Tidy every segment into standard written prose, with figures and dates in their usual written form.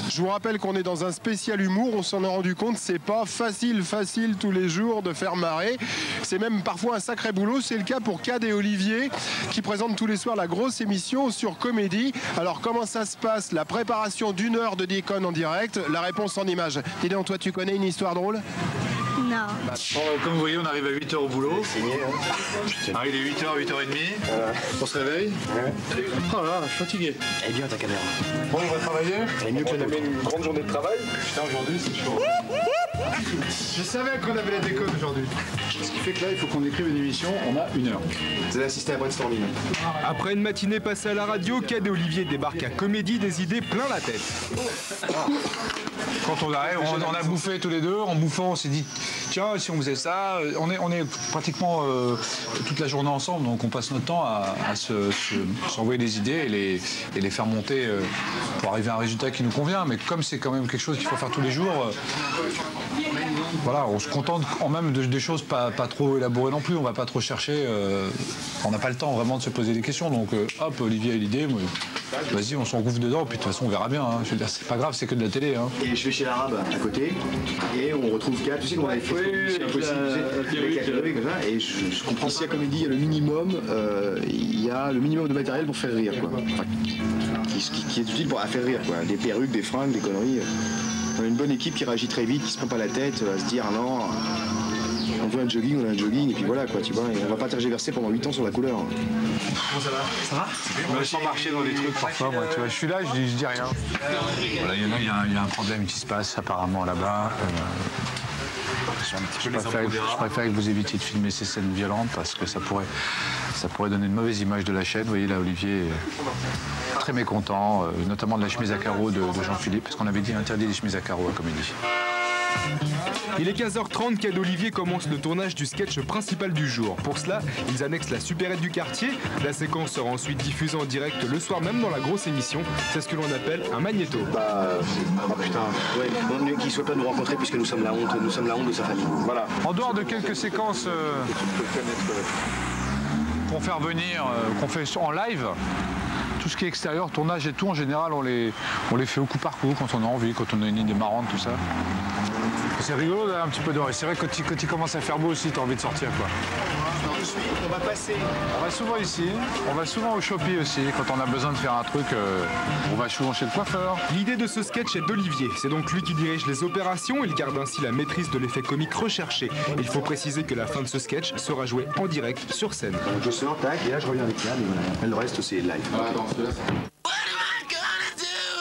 Je vous rappelle qu'on est dans un spécial humour, on s'en est rendu compte, c'est pas facile tous les jours de faire marrer. C'est même parfois un sacré boulot, c'est le cas pour Cad et Olivier qui présentent tous les soirs la grosse émission sur Comédie. Alors comment ça se passe, la préparation d'une heure de déconne en direct, la réponse en images. Dis donc, toi tu connais une histoire drôle ? Non. Comme vous voyez, on arrive à 8h au boulot. Ah, il est 8h, 8h30. On se réveille. Oh là, je suis fatigué. Elle est bien ta caméra. Bon, on va travailler. Elle est mieux que la nôtre. Une grande journée de travail. Putain, aujourd'hui, c'est chaud. Je savais qu'on avait la déconne aujourd'hui. Ce qui fait que là, il faut qu'on écrive une émission. On a 1 heure. Vous allez assister à brainstorming. Après une matinée passée à la radio, Cad et Olivier débarquent à Comédie, des idées plein la tête. Quand on arrive, on a bouffé tous les deux. En bouffant, on s'est dit, tiens, si on faisait ça, on est pratiquement toute la journée ensemble, donc on passe notre temps à s'envoyer des idées et les faire monter pour arriver à un résultat qui nous convient. Mais comme c'est quand même quelque chose qu'il faut faire tous les jours, voilà, on se contente quand même des choses pas trop élaborées non plus. On va pas trop chercher. On n'a pas le temps vraiment de se poser des questions. Donc hop, Olivier a l'idée. Vas-y, on s'engouffre dedans. Puis de toute façon, on verra bien. Hein. Je veux dire, c'est pas grave, c'est que de la télé. Hein. Et je vais chez l'arabe à côté et on retrouve Cad. Tu sais qu'on avait fait avec la perruque, comme ça. Et je comprends. Ici à Comédie, il y a le minimum. Il y a le minimum de matériel pour faire rire, quoi. Enfin, qui est utile pour faire rire, quoi. Des perruques, des fringues, des conneries. On a une bonne équipe qui réagit très vite, qui se prend pas la tête à se dire non, on veut un jogging, on a un jogging, et puis voilà quoi, tu vois, et on va pas tergiverser pendant 8 ans sur la couleur. Comment ça va? Ça va? Je me sens marcher dans les trucs parfois, moi, tu vois, je suis là, je dis rien. Voilà, il y a un problème qui se passe apparemment là-bas. Je préfère que vous évitiez de filmer ces scènes violentes parce que ça pourrait donner une mauvaise image de la chaîne. Vous voyez là, Olivier est très mécontent, notamment de la chemise à carreaux de Jean-Philippe, parce qu'on avait dit interdit les chemises à carreaux à Comédie. Il est 15h30 qu'Cad et Olivier commence le tournage du sketch principal du jour. Pour cela, ils annexent la supérette du quartier. La séquence sera ensuite diffusée en direct le soir même dans la grosse émission. C'est ce que l'on appelle un magnéto. Putain, ouais, vaut mieux qu'il soit pas nous rencontrer puisque nous sommes la honte de sa famille. Voilà. En dehors de quelques séquences qu'on fait revenir, qu'on fait en live, tout ce qui est extérieur, tournage et tout, en général, on les fait au coup par coup, quand on a envie, quand on a une idée marrante, tout ça. C'est rigolo d'aller un petit peu dehors. Et c'est vrai que quand il commence à faire beau aussi, t'as envie de sortir, quoi. On va passer. On va souvent ici, on va souvent au Shopee aussi. Quand on a besoin de faire un truc, on va souvent chez le coiffeur. L'idée de ce sketch est d'Olivier. C'est donc lui qui dirige les opérations. Il garde ainsi la maîtrise de l'effet comique recherché. Il faut préciser que la fin de ce sketch sera jouée en direct sur scène. Donc je sors, tac, et là je reviens avec Cad, et voilà. Après, le reste c'est live.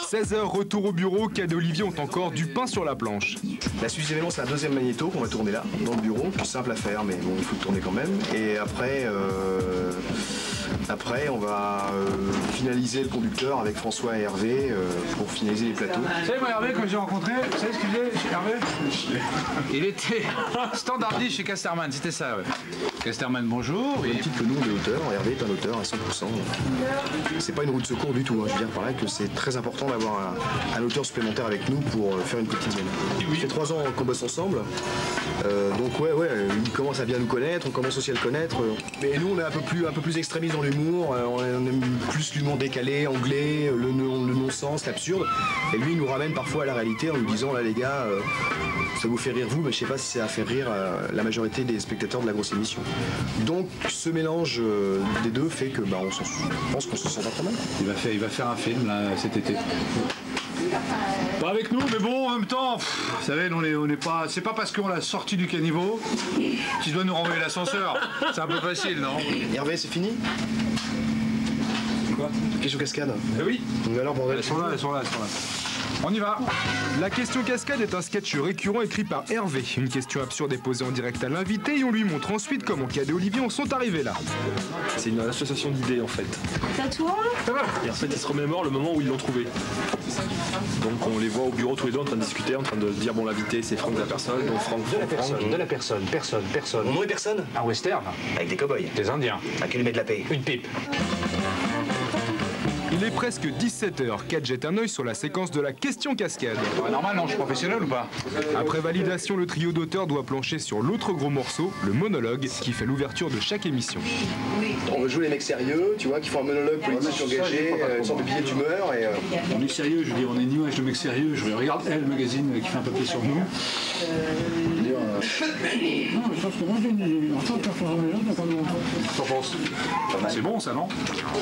16h, retour au bureau, Cad et Olivier ont encore du pain sur la planche. La suite des événements, c'est un deuxième magnéto qu'on va tourner là, dans le bureau. Plus simple à faire, mais bon, il faut le tourner quand même. Et après, on va finaliser le conducteur avec François et Hervé pour finaliser les plateaux. Vous savez, moi, Hervé, quand j'ai rencontré, vous savez ce qu'il faisait chez Hervé? Il était standardiste chez Casterman, c'était ça, ouais. Casterman, bonjour. Et petite que nous, on est auteur. Hervé est un auteur à 100%. C'est pas une roue de secours du tout. Hein. Je veux dire par là que c'est très important d'avoir un auteur supplémentaire avec nous pour faire une quotidienne. Ça fait 3 ans qu'on bosse ensemble. Donc ouais, il commence à bien nous connaître, on commence aussi à le connaître. Mais nous, on est un peu plus extrémistes dans l'humour. On aime plus l'humour décalé, anglais, le non-sens, l'absurde. Et lui, il nous ramène parfois à la réalité en nous disant, là les gars, ça vous fait rire vous, mais je sais pas si ça a fait rire la majorité des spectateurs de la grosse émission. Donc ce mélange des deux fait que je pense qu'on se sent pas trop mal. Il va faire un film là cet été. Pas avec nous, mais bon, en même temps, vous savez, on est pas. C'est pas parce qu'on l'a sorti du caniveau qu'il doit nous renvoyer l'ascenseur. C'est un peu facile, non? Hervé, c'est fini? Quoi? Question cascade. Oui. Mais alors, bordel. Elles sont là. On y va. La question cascade est un sketch récurrent écrit par Hervé. Une question absurde est posée en direct à l'invité et on lui montre ensuite comment Cad et Olivier en sont arrivés là. C'est une association d'idées en fait. Ça tourne? Et en fait, ils se remémorent le moment où ils l'ont trouvé. Donc on les voit au bureau tous les deux en train de discuter, en train de dire bon, l'invité c'est Franck de la personne, donc Franck. De la personne. Mon nom est personne? Un western. Avec des cow-boys. Des indiens. À qui lui met de la paix? Une pipe. Il est presque 17h. Kat jette un œil sur la séquence de la question cascade. Normal, non, je suis professionnel ou pas? Après validation, le trio d'auteurs doit plancher sur l'autre gros morceau, le monologue, qui fait l'ouverture de chaque émission. On veut jouer les mecs sérieux, tu vois, qui font un monologue politique engagé, une sorte de billet d'humeur. Et, On est sérieux, je veux dire, on est une image de mec sérieux. Je regarde Elle magazine qui fait un papier sur nous. Non, je pense que moi j'ai en tant que performance, T'en penses? C'est bon ça, non?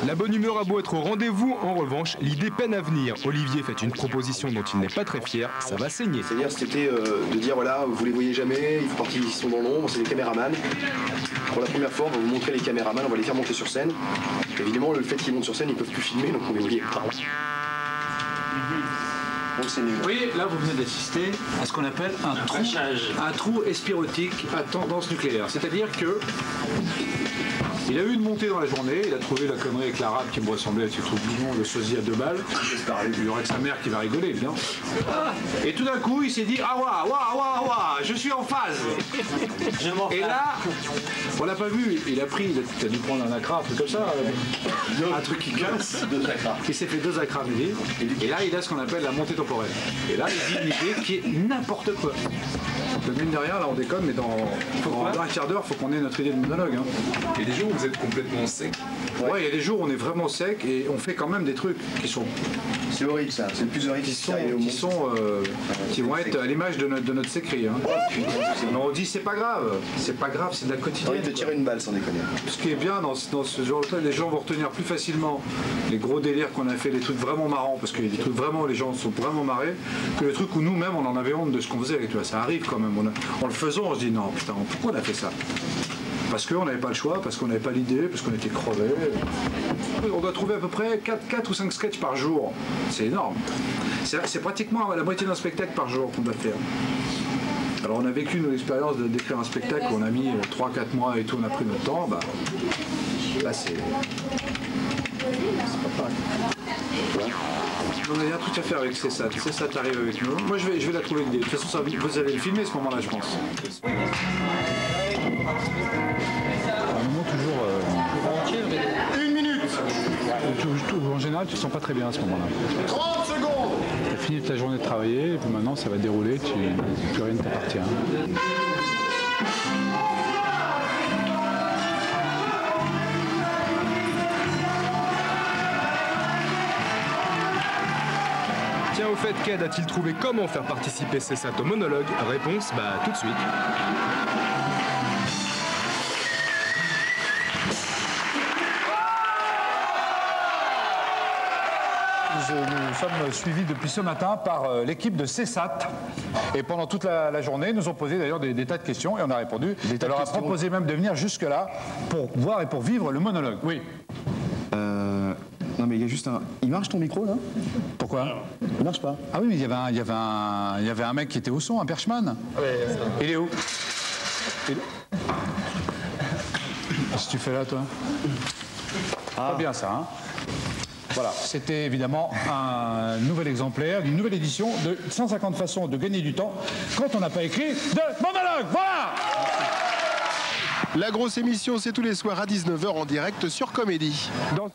La bonne humeur a beau être au rendez-vous, en revanche, l'idée peine à venir. Olivier fait une proposition dont il n'est pas très fier, ça va saigner. c'est-à-dire, c'était de dire, voilà, vous les voyez jamais, ils font partie, ils sont dans l'ombre, c'est des caméramans. Pour la première fois, on va vous montrer les caméramans, on va les faire monter sur scène. Évidemment, le fait qu'ils montent sur scène, ils peuvent plus filmer, donc on les voyait pas. Donc c'est nul. Vous voyez, là vous venez d'assister à ce qu'on appelle un trou espirotique à tendance nucléaire. C'est-à-dire que il a eu une montée dans la journée, il a trouvé la connerie avec l'arabe qui me ressemblait à ce truc bidon, le sosie à 2 balles. Il y aurait que sa mère qui va rigoler, évidemment. Et tout d'un coup, il s'est dit ah waouh, je suis en phase. Et là, on l'a pas vu, il a pris, il a dû prendre un acra, un truc comme ça, un truc qui casse. Il s'est fait 2 acras, et là il a ce qu'on appelle la montée temporelle. Et là, il dit une idée qui est n'importe quoi. De mine de rien, là on déconne, mais dans un quart d'heure, il faut qu'on ait notre idée de monologue. Hein. Et des jours où vous êtes complètement sec. Ouais, il y a des jours où on est vraiment sec et on fait quand même des trucs qui sont... C'est horrible ça, c'est le plus horrible qui vont être à l'image de notre sécrit. Hein. Mais on dit c'est pas grave, c'est de la J'ai quotidienne. envie de tirer une balle sans déconner. Ce qui est bien dans ce genre-là, les gens vont retenir plus facilement les gros délires qu'on a fait, les trucs vraiment marrants, parce qu'il y a des trucs vraiment, les gens sont vraiment marrés, que les trucs où nous-mêmes on en avait honte de ce qu'on faisait. Tu vois, ça arrive quand même. En le faisant, on se dit non, putain, pourquoi on a fait ça? Parce qu'on n'avait pas le choix, parce qu'on n'avait pas l'idée, parce qu'on était crevés. On doit trouver à peu près 4 ou 5 sketchs par jour. C'est énorme. C'est pratiquement la moitié d'un spectacle par jour qu'on doit faire. Alors on a vécu nos expériences d'écrire un spectacle, on a mis 3-4 mois et tout, on a pris notre temps. Bah, là c'est pas pareil. On a un truc à faire avec Cessat. Cessat arrive avec nous. Moi je vais la trouver l'idée. De toute façon, vous allez le filmer à ce moment-là, je pense. Un moment toujours. 1 minute. En général, tu te sens pas très bien à ce moment-là. 30 secondes. Tu as fini ta journée de travailler, et puis maintenant ça va dérouler, plus rien ne t'appartient. Tiens, au fait, Kat a-t-il trouvé comment faire participer Cessat au monologue? Réponse, bah tout de suite. Nous sommes suivis depuis ce matin par l'équipe de Cessat. Et pendant toute la journée, ils nous ont posé d'ailleurs des tas de questions et on a répondu. On leur a proposé même de venir jusque-là pour voir et pour vivre le monologue. Oui. Non mais il y a juste un... Il marche ton micro là? Pourquoi? Il marche pas. Ah oui, mais il y avait un mec qui était au son, un perchman. Il est où? Qu'est-ce que tu fais là, toi? Pas bien ça, hein? Voilà, c'était évidemment un nouvel exemplaire, une nouvelle édition de 150 façons de gagner du temps quand on n'a pas écrit de monologue. Voilà! La grosse émission, c'est tous les soirs à 19h en direct sur Comédie. Dans